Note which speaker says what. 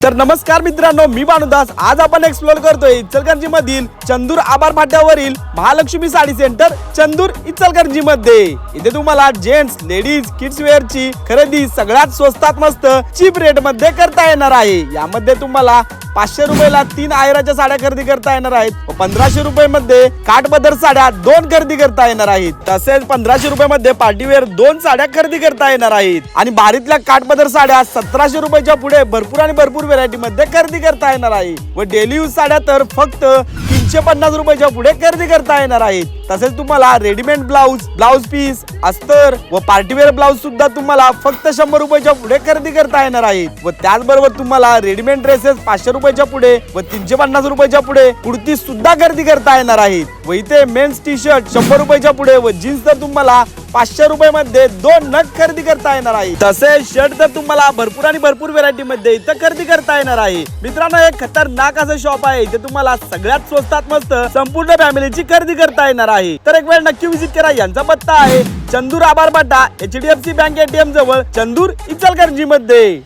Speaker 1: तर नमस्कार मित्रांनो, मी भानुदास। आज आपण एक्सप्लोर करतोय इचलकरंजी मधील चंदूर आभार फाट्यावरील महालक्ष्मी साडी सेंटर चंदूर इचलकरंजी मध्ये। इथे तुम्हाला जेंट्स लेडीज किड्स वेअर ची खरेदी सगळ्यात स्वस्तात मस्त चीप रेट मध्ये करता येणार आहे। यामध्ये तुम्हाला 500 रुपयाला 3 आयराच्या साड्या खरेदी करता येणार आहेत व 1500 रुपये मध्ये काठपदर साड्या 2 खरेदी करता येणार आहेत। तसेच 1500 रुपये मध्ये पार्टीवेअर 2 साड्या खरेदी करता येणार आहेत आणि बारीतल्या काठपदर साड्या 1700 रुपयाच्या पुढे भरपूर आणि भरपूर व्हरायटी मध्ये खरेदी करता येणार आहे व डेली यूज साड्या तर फक्त 350 रुपयाच्या पुढे खरेदी करता येणार आहेत। तसेच तुम्हाला रेडीमेड ब्लाउज पीस अस्तर व पार्टीवेअर ब्लाउज सुद्धा तुम्हाला फक्त 100 रुपयाच्या पुढे खरेदी करता येणार आहेत व त्याचबरोबर तुम्हाला रेडीमेड ड्रेसेस 500 रुपयाच्या पुढे व 350 रुपयाच्या पुढे कुर्ती सुद्धा खरेदी करता येणार आहेत व इथे मेन्स टी शर्ट 100 रुपयाच्या पुढे व जीन्स तर तुम्हाला 500 रुपये मध्ये 2 नग खरेदी करता येणार आहे। तसेच शर्ट तर तुम्हाला भरपूर आणि भरपूर व्हरायटी मध्ये इथं खरेदी करता येणार आहे। मित्रांनो, एक खतरनाक असं शॉप आहे। इथे तुम्हाला सगळ्यात स्वस्तात मस्त संपूर्ण फॅमिलीची खरेदी करता येणार आहे। तर एक वेळ नक्की विजिट करा। यांचा पत्ता आहे चंदूर आभार फाटा HDFC बँक ATM जवळ चंदूर इचलकरंजी मध्ये।